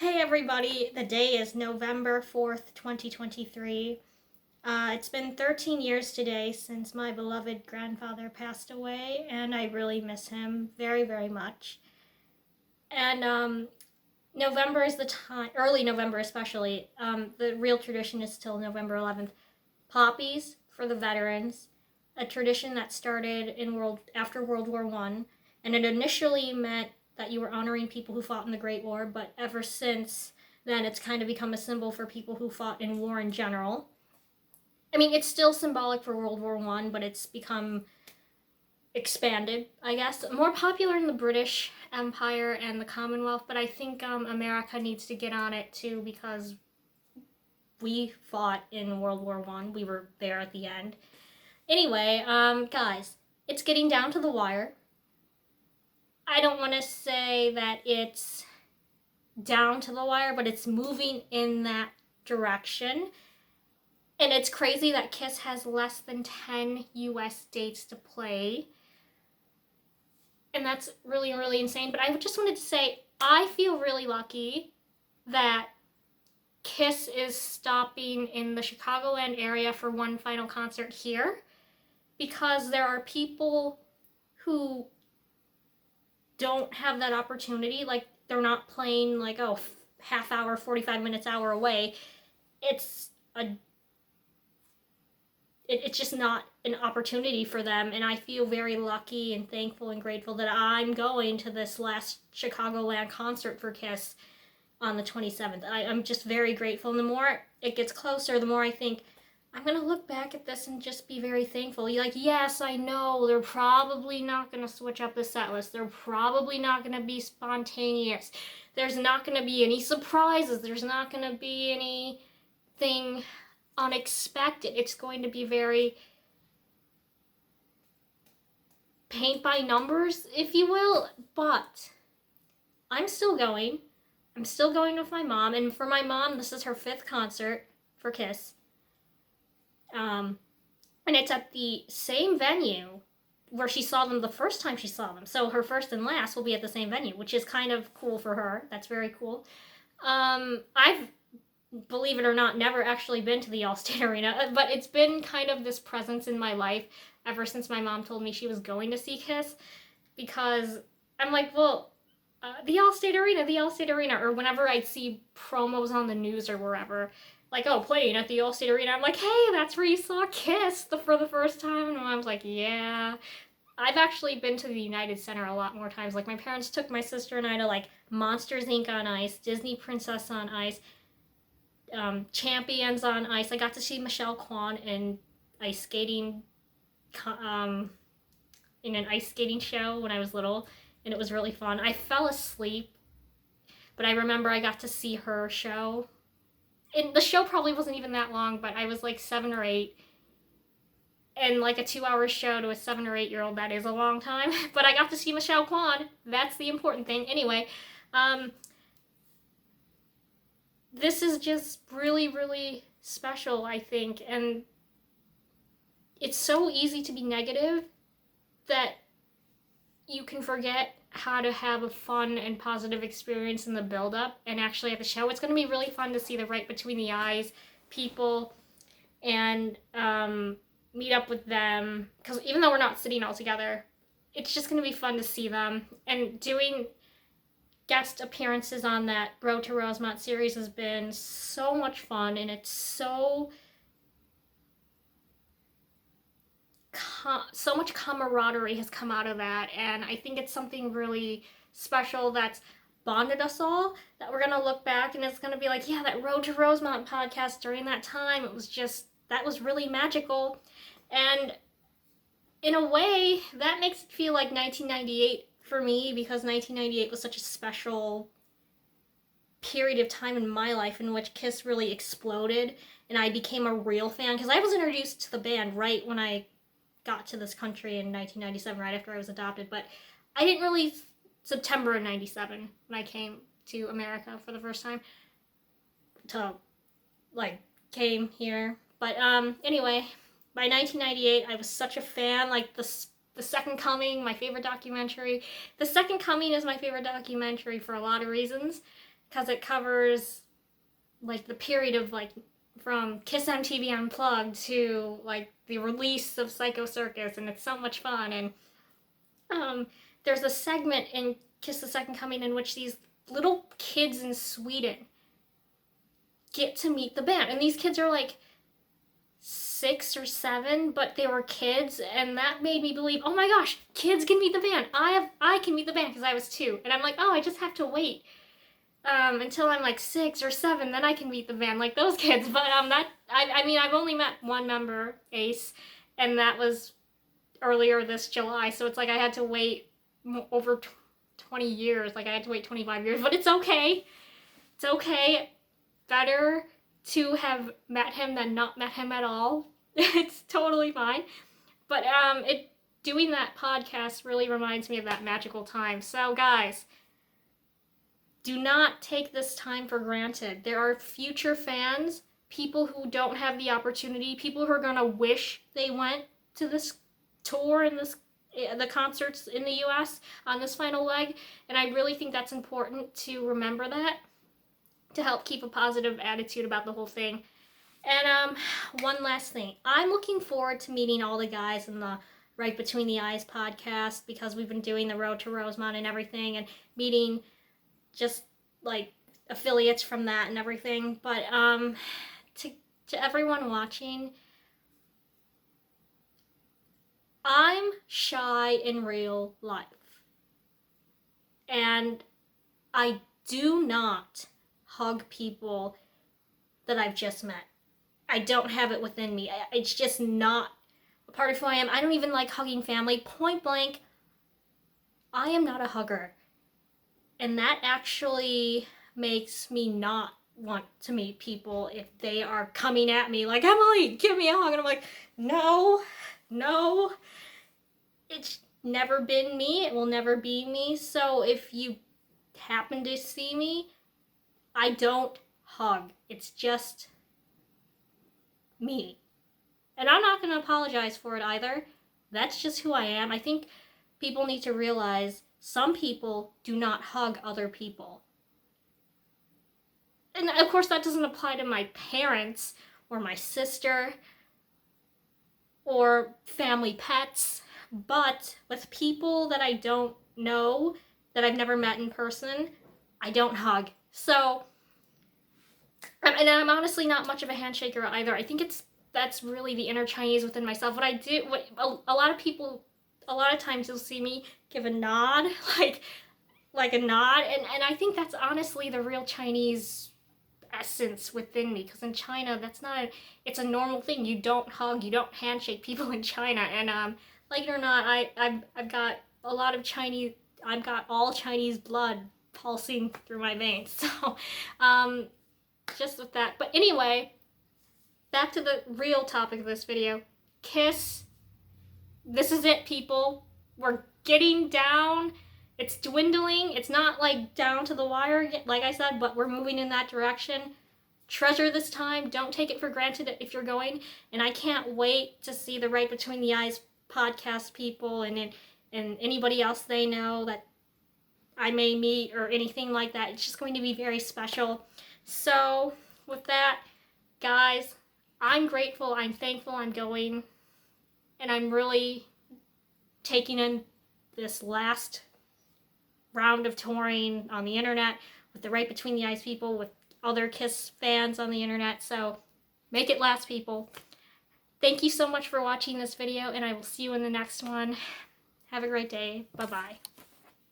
Hey everybody, the day is November 4th, 2023. It's been 13 years today since my beloved grandfather passed away, and I really miss him very, very much. And November is the time, early November especially. The real tradition is still November 11th. Poppies for the veterans, a tradition that started after World War I, and it initially meant that you were honoring people who fought in the Great War, but ever since then it's kind of become a symbol for people who fought in war in general. I mean, it's still symbolic for World War I, but it's become expanded, I guess. More popular in the British Empire and the Commonwealth, but I think America needs to get on it too because we fought in World War I. We were there at the end. Anyway, guys, it's getting down to the wire. I don't want to say that it's down to the wire, but it's moving in that direction. And it's crazy that KISS has less than 10 US dates to play. And that's really, really insane. But I just wanted to say, I feel really lucky that KISS is stopping in the Chicagoland area for one final concert here, because there are people who don't have that opportunity. Like, they're not playing like, half hour, 45 minutes, hour away. It's just not an opportunity for them, and I feel very lucky and thankful and grateful that I'm going to this last Chicagoland concert for KISS on the 27th. I'm just very grateful, and the more it gets closer, the more I think I'm going to look back at this and just be very thankful. Like, yes, I know they're probably not going to switch up the set list. They're probably not going to be spontaneous. There's not going to be any surprises. There's not going to be anything unexpected. It's going to be very paint by numbers, if you will. But I'm still going. I'm still going with my mom. And for my mom, this is her 5th concert for KISS. And it's at the same venue where she saw them the first time she saw them. So her first and last will be at the same venue, which is kind of cool for her. That's very cool. I've, believe it or not, never actually been to the Allstate Arena, but it's been kind of this presence in my life ever since my mom told me she was going to see KISS, because I'm like, well, the Allstate Arena, or whenever I'd see promos on the news or wherever, like, playing at the Allstate Arena, I'm like, hey, that's where you saw KISS for the first time, and my mom's like, yeah. I've actually been to the United Center a lot more times. Like, my parents took my sister and I to, like, Monsters, Inc. on Ice, Disney Princess on Ice, Champions on Ice. I got to see Michelle Kwan in ice skating, in an ice skating show when I was little, and it was really fun. I fell asleep, but I remember I got to see her show. And the show probably wasn't even that long, but I was like 7 or 8. And like a 2-hour show to a 7 or 8-year-old, that is a long time. But I got to see Michelle Kwan. That's the important thing. Anyway, this is just really, really special, I think. And it's so easy to be negative that you can forget how to have a fun and positive experience in the build-up, and actually at the show it's going to be really fun to see the right between the eyes people and meet up with them, because even though we're not sitting all together, it's just going to be fun to see them. And doing guest appearances on that Road to Rosemont series has been so much fun, and it's so much camaraderie has come out of that, and I think it's something really special that's bonded us all, that we're going to look back and it's going to be like, yeah, that Road to Rosemont podcast during that time, that was really magical. And in a way, that makes it feel like 1998 for me, because 1998 was such a special period of time in my life in which KISS really exploded, and I became a real fan, because I was introduced to the band right when I got to this country in 1997, right after I was adopted, but I didn't really, September of 97, when I came to America for the first time, came here, but anyway, by 1998, I was such a fan. Like, the Second Coming, my favorite documentary. The Second Coming is my favorite documentary for a lot of reasons, because it covers like the period of like from Kiss MTV Unplugged to like the release of Psycho Circus, and it's so much fun. And there's a segment in Kiss the Second Coming in which these little kids in Sweden get to meet the band, and these kids are like 6 or 7, but they were kids, and that made me believe, oh my gosh, kids can meet the band. I can meet the band because I was 2, and I'm like, oh, I just have to wait until I'm like 6 or 7, then I can meet the band like those kids. But I mean, I've only met one member, Ace, and that was earlier this July, so it's like I had to wait over 20 years, like I had to wait 25 years, but it's okay. It's okay. Better to have met him than not met him at all. It's totally fine. But doing that podcast really reminds me of that magical time. So guys, do not take this time for granted. There are future fans, people who don't have the opportunity, people who are gonna wish they went to this tour and the concerts in the US on this final leg, and I really think that's important to remember that, to help keep a positive attitude about the whole thing. And one last thing, I'm looking forward to meeting all the guys in the Right Between the Eyes podcast, because we've been doing the Road to Rosemont and everything, and meeting just like affiliates from that and everything. But to everyone watching, I'm shy in real life, and I do not hug people that I've just met. I don't have it within me. It's just not a part of who I am. I don't even like hugging family. Point blank, I am not a hugger. And that actually makes me not want to meet people if they are coming at me like, Emily, give me a hug. And I'm like, no. It's never been me. It will never be me. So if you happen to see me, I don't hug. It's just me. And I'm not going to apologize for it either. That's just who I am. I think people need to realize some people do not hug other people. And of course that doesn't apply to my parents or my sister or family pets, but with people that I don't know, that I've never met in person, I don't hug. So, and I'm honestly not much of a handshaker either. I think that's really the inner Chinese within myself. What I do, a lot of people, a lot of times you'll see me give a nod, like a nod, and I think that's honestly the real Chinese essence within me, because in China, it's a normal thing. You don't hug, you don't handshake people in China, and like it or not, I've got a lot of Chinese, I've got all Chinese blood pulsing through my veins, so just with that. But anyway, back to the real topic of this video. Kiss. This is it, people. We're getting down. It's dwindling. It's not like down to the wire, like I said, but we're moving in that direction. Treasure this time. Don't take it for granted if you're going. And I can't wait to see the Right Between the Eyes podcast people and anybody else they know that I may meet or anything like that. It's just going to be very special. So with that, guys, I'm grateful, I'm thankful I'm going, and I'm really taking in this last round of touring on the internet with the Right Between the Eyes people, with other Kiss fans on the internet. So make it last, people. Thank you so much for watching this video, and I will see you in the next one. Have a great day. Bye-bye.